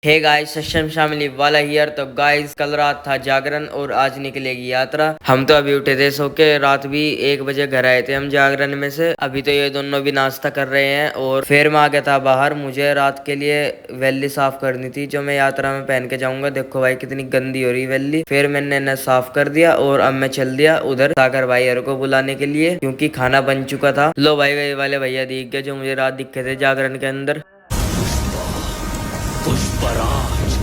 Hey guys, सशम शामिल वाला here. तो गाइस, कल रात था जागरण और आज निकलेगी यात्रा। हम तो अभी उठे थे सो के, रात भी 1 बजे घर आए थे हम जागरण में से। अभी तो ये दोनों भी नाश्ता कर रहे हैं और फिर मैं आ गया था बाहर। मुझे रात के लिए वैली साफ करनी थी जो मैं यात्रा में पहन के जाऊंगा। देखो भाई कितनी गंदी हो रही वैली। फिर मैंने इन्हें साफ कर दिया और अब मैं चल दिया उधर सागर भाई को बुलाने के लिए, क्योंकि खाना बन चुका था। लो भाई, वही वाले भैया दिख गए जो मुझे रात दिखे थे जागरण के अंदर। पुष्पराज,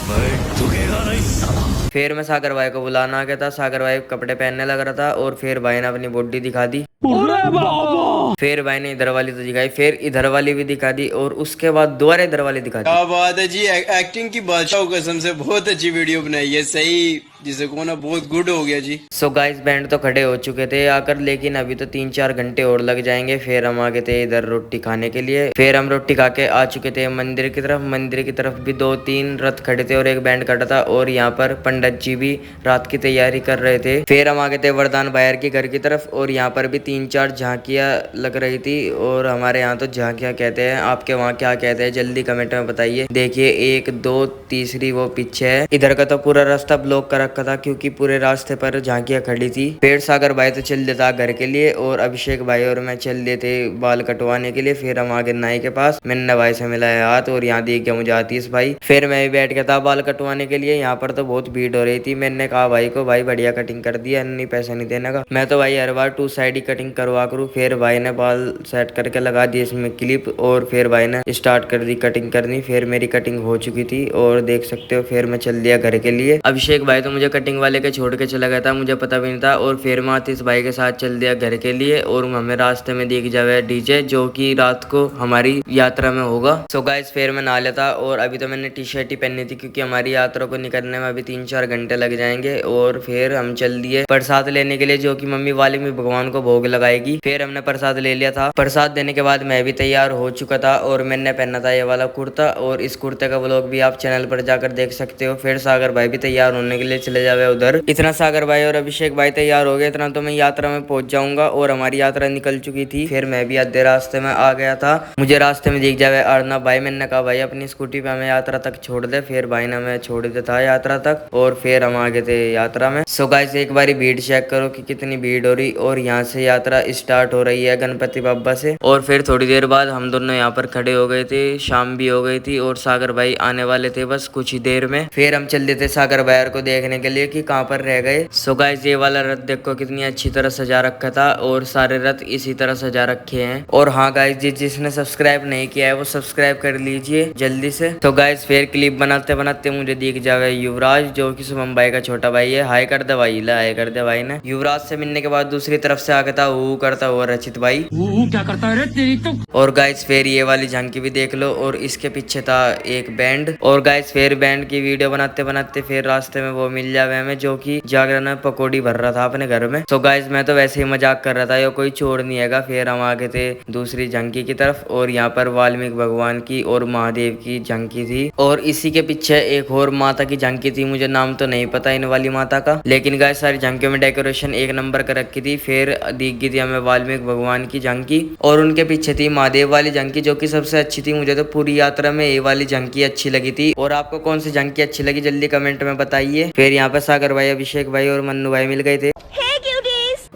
मैं झुकेगा नहीं साला। फिर मैं सागर भाई को बुलाना आ गया था। सागर भाई कपड़े पहनने लग रहा था और फिर भाई ने अपनी बॉडी दिखा दी। अरे बाबा, फिर भाई ने इधर वाली तो दिखाई, फिर इधर वाली भी दिखा दी और उसके बाद दोबारा इधर वाली दिखा दी। क्या बात है जी, एक्टिंग की बादशाह कसम से बहुत अच्छी वीडियो बनाई है। सही जिसे को ना बहुत गुड हो गया जी। सो गाइस, बैंड तो खड़े हो चुके थे आकर, लेकिन अभी तो 3-4 घंटे और लग जाएंगे। फिर हम आ गए थे इधर रोटी खाने के लिए। फिर हम रोटी खा के आ चुके थे मंदिर की तरफ। मंदिर की तरफ भी 2-3 रथ खड़े थे और एक बैंड खड़ा था और यहाँ पर पंडित जी भी रात की तैयारी कर रहे थे। फिर हम आ गए थे वरदान भायर के घर की तरफ और यहाँ पर भी 3-4 झांकियाँ लग रही थी। और हमारे यहाँ तो झांकियाँ कहते हैं, आपके वहाँ क्या कहते हैं जल्दी कमेंट में बताइए। देखिए 1 2 तीसरी वो पीछे है। इधर का तो पूरा रास्ता ब्लॉक कर रखा था क्योंकि पूरे रास्ते पर झांकियाँ खड़ी थी। फिर सागर भाई तो चल देता घर के लिए और अभिषेक भाई और मैं चल देते बाल कटवाने के लिए। फिर हम आगे नाई के पास, मैंने भाई से मिलाया हाथ और यहाँ देख गया मुझे आतीश भाई। फिर मैं भी बैठ गया था बाल कटवाने के लिए। यहाँ पर तो बहुत भीड़ हो रही थी। मैंने कहा भाई को, भाई बढ़िया कटिंग कर दिया, नहीं पैसा नहीं देने का। मैं तो भाई हर बार 2 साइड ही कटिंग करवा करूँ। फिर भाई ने बाल सेट करके लगा दिए इसमें क्लिप और फिर भाई ने स्टार्ट कर दी कटिंग करनी। फिर मेरी कटिंग हो चुकी थी और देख सकते हो। फिर मैं चल दिया घर के लिए। अभिषेक भाई तो मुझे कटिंग वाले के छोड़ के चला गया था, मुझे पता भी नहीं था। और फिर मैं आतीश भाई के साथ चल दिया घर के लिए और हमें रास्ते में दिख जावे डीजे जो कि रात को हमारी यात्रा में होगा। सो गाइस, फिर मैं नहा लेता और अभी तो मैंने टी-शर्ट ही पहनी थी क्योंकि हमारी यात्रा को निकलने में अभी 3-4 घंटे लग जाएंगे। और फिर हम चल दिए प्रसाद लेने के लिए जो कि मम्मी वाल्मीकि भगवान को भोग लगाएगी। फिर हमने प्रसाद ले लिया था। प्रसाद देने के बाद मैं भी तैयार हो चुका था और मैंने पहना था ये वाला कुर्ता और इस कुर्ते का व्लॉग भी आप चैनल पर जाकर देख सकते हो। फिर सागर भाई भी तैयार होने के लिए चले जावे उधर। इतना सागर भाई और अभिषेक भाई तैयार हो गए, इतना तो मैं यात्रा में पहुंच जाऊंगा। और हमारी यात्रा निकल चुकी थी। फिर मैं भी आधे रास्ते में आ गया था। मुझे रास्ते में दिख जावे अर्नब भाई। मैंने कहा भाई अपनी स्कूटी पे हमें यात्रा तक छोड़ दे। फिर भाई ने हमें छोड़ दिया था यात्रा तक और फिर हम आ गए थे यात्रा में। सो गाइस, एक बारी भीड़ चेक करो कि कितनी भीड़ हो रही। और यहाँ से यात्रा स्टार्ट हो रही है गणपति बाबा से। और फिर थोड़ी देर बाद हम दोनों यहाँ पर खड़े हो गए थे। शाम भी हो गई थी और सागर भाई आने वाले थे बस कुछ ही देर में। फिर हम चल देते सागर भाई को देखने के लिए कि कहाँ पर रह गए। सो गाइस, ये वाला रथ देखो कितनी अच्छी तरह सजा रखा था और सारे रथ इसी तरह सजा रखे हैं। और हाँ गाइस, जिसने सब्सक्राइब नहीं किया है वो सब्सक्राइब कर लीजिए जल्दी से। तो गाइस, फिर क्लिप बनाते बनाते मुझे दिख जाएगा युवराज जो कि शुभम भाई का छोटा भाई है। हाय कर दे भाई, ला हाय कर दे भाई ने। युवराज से मिलने के बाद दूसरी तरफ से आ गया था वो करता हुआ रचित भाई। वो क्या करता है रे तेरी तो। और गाइस, फिर ये वाली झांकी भी देख लो और इसके पीछे था एक बैंड। और गाइस, फिर बैंड की वीडियो बनाते बनाते फिर रास्ते में वो मिल जावे हमें जो कि जागरण में पकौड़ी भर रहा था अपने घर में। तो गाइस, मैं तो वैसे ही मजाक कर रहा था, ये कोई चोर नहीं हैगा। फिर हम आ गए थे दूसरी झांकी की तरफ और यहाँ पर वाल्मीकि भगवान की और महादेव की झांकी थी। और इसी के पीछे एक और माता की झांकी थी, मुझे नाम तो नहीं पता इन वाली माता का, लेकिन गाइस सारी झांकियों में डेकोरेशन एक नंबर कर रखी थी। फिर दिख गई थी हमें वाल्मीकि भगवान की झांकी और उनके पीछे थी महादेव वाली झांकी जो कि सबसे अच्छी थी। मुझे तो पूरी यात्रा में ये वाली झांकी अच्छी लगी थी। और आपको कौन सी झांकी अच्छी लगी जल्दी कमेंट में बताइए। फिर यहाँ पर सागर भाई, अभिषेक भाई और मन्नू भाई मिल गए थे।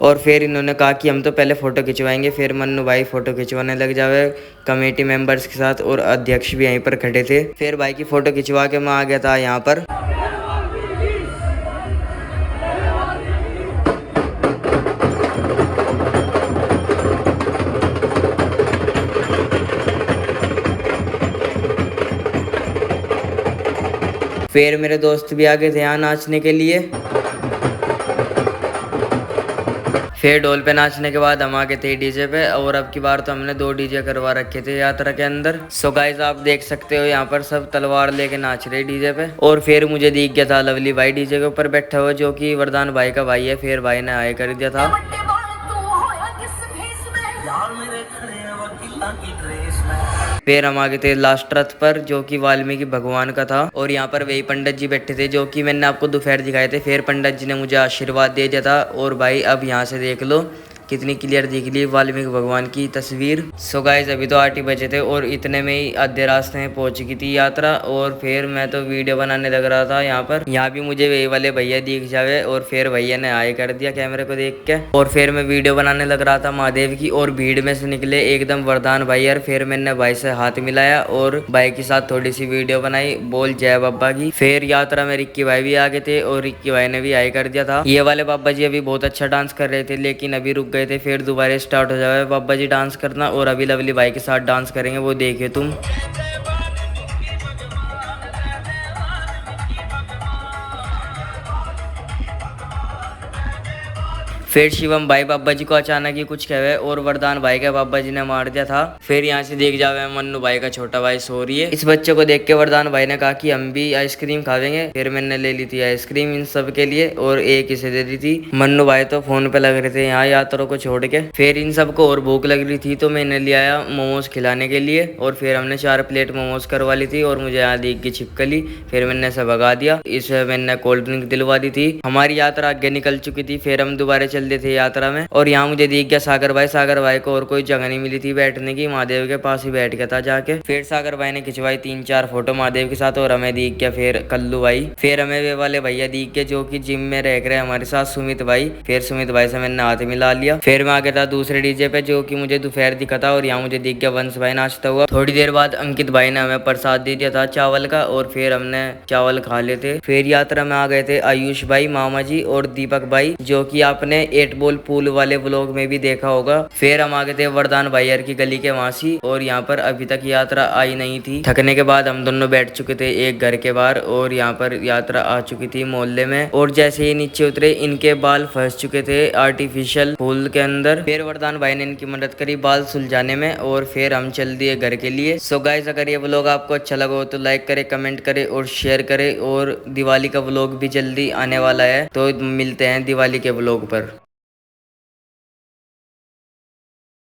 और फिर इन्होंने कहा कि हम तो पहले फोटो खिंचवाएंगे। फिर मन्नू भाई फोटो खिंचवाने लग जावे कमेटी मेंबर्स के साथ और अध्यक्ष भी यहीं पर खड़े थे। फिर भाई की फोटो खिंचवा के मैं आ गया था यहाँ पर। फिर मेरे दोस्त भी आ गए थे यहाँ नाचने के लिए। फिर ढोल पे नाचने के बाद हम आ गए थे डीजे पे और अब की बार तो हमने 2 डीजे करवा रखे थे यात्रा के अंदर। सो गाइस, आप देख सकते हो यहाँ पर सब तलवार लेके नाच रहे डीजे पे। और फिर मुझे दिख गया था लवली भाई डीजे के ऊपर बैठा हुआ जो कि वरदान भाई का भाई है। फिर भाई ने हाय कर दिया था। फिर हम आ गए थे लास्ट रथ पर जो कि वाल्मीकि भगवान का था और यहाँ पर वही पंडित जी बैठे थे जो कि मैंने आपको दोपहर दिखाए थे। फिर पंडित जी ने मुझे आशीर्वाद दे दिया था। और भाई अब यहाँ से देख लो कितनी क्लियर दिख रही वाल्मीकि भगवान की तस्वीर। सो गाइस अभी तो 8 ही बजे थे और इतने में ही आधे रास्ते में पहुंच चुकी थी यात्रा। और फिर मैं तो वीडियो बनाने लग रहा था यहाँ पर। यहाँ भी मुझे वही वाले भैया दिख जावे और फिर भैया ने हाय कर दिया कैमरे को देख के। और फिर मैं वीडियो बनाने लग रहा था महादेव की और भीड़ में से निकले एकदम वरदान भाई। और फिर मैंने भाई से हाथ मिलाया और भाई के साथ थोड़ी सी वीडियो बनाई, बोल जय बाबा की। फिर यात्रा में रिक्की भाई भी आ गए थे और रिक्की भाई ने भी हाय कर दिया था। ये वाले बाबा जी अभी बहुत अच्छा डांस कर रहे थे लेकिन अभी रुक गए थे। फिर दोबारा स्टार्ट हो जाए बाबा जी डांस करना और अभी लवली भाई के साथ डांस करेंगे, वो देखिए तुम। फिर शिवम भाई बाबा जी को अचानक ही कुछ कहवे और वरदान भाई के बाबा जी ने मार दिया था। फिर यहाँ से देख जावे मन्नू भाई का छोटा भाई सो रही है। इस बच्चे को देख के वरदान भाई ने कहा कि हम भी आइसक्रीम खावेंगे। फिर मैंने ले ली थी आइसक्रीम इन सब के लिए और एक इसे दे दी थी। मन्नू भाई तो फोन पे लग रहे थे यहाँ यात्रा को छोड़ के। फिर इन सबको और भूख लग रही थी तो मैंने ले आया मोमोज खिलाने के लिए और फिर हमने 4 प्लेट मोमोज करवा ली थी और मुझे यहाँ देख की छिपकली। फिर मैंने सब भगा दिया। इसे मैंने कोल्ड ड्रिंक दिलवा दी थी। हमारी यात्रा आगे निकल चुकी थी। फिर हम दोबारा चल रहे थे यात्रा में और यहाँ मुझे दिख गया सागर भाई। सागर भाई को और कोई जगह नहीं मिली थी बैठने की, महादेव के पास ही बैठ गया था जाके। फिर सागर भाई ने खिंचवाई 3-4 फोटो महादेव के साथ और हमें दिख गया फिर कल्लू भाई। फिर हमें वे वाले भैया दिख गए जो कि जिम में रह रहे हमारे साथ, सुमित भाई। फिर सुमित भाई से मैंने हाथ मिला लिया। फिर मैं आ गया था दूसरे डीजे पे जो कि मुझे दोपहर दिखा था और यहाँ मुझे दिख गया वंश भाई नाचता हुआ। थोड़ी देर बाद अंकित भाई ने हमें प्रसाद दे दिया था चावल का और फिर हमने चावल खा लेते। फिर यात्रा में आ गए थे आयुष भाई, मामा जी और दीपक भाई जो कि आपने 8 बॉल पूल वाले व्लॉग में भी देखा होगा। फिर हम आ गए थे वरदान भाईयर की गली के वासी और यहाँ पर अभी तक यात्रा आई नहीं थी। थकने के बाद हम दोनों बैठ चुके थे एक घर के बाहर और यहाँ पर यात्रा आ चुकी थी मोहल्ले में। और जैसे ही नीचे उतरे इनके बाल फंस चुके थे आर्टिफिशियल फूल के अंदर। फिर वरदान भाई ने इनकी मदद करी बाल सुलझाने में और फिर हम चल दिए घर के लिए। सो गाइस अगर ये व्लॉग आपको अच्छा लगा हो तो लाइक करे, कमेंट करे और शेयर करे। और दिवाली का व्लॉग भी जल्दी आने वाला है तो मिलते हैं दिवाली के व्लॉग पर।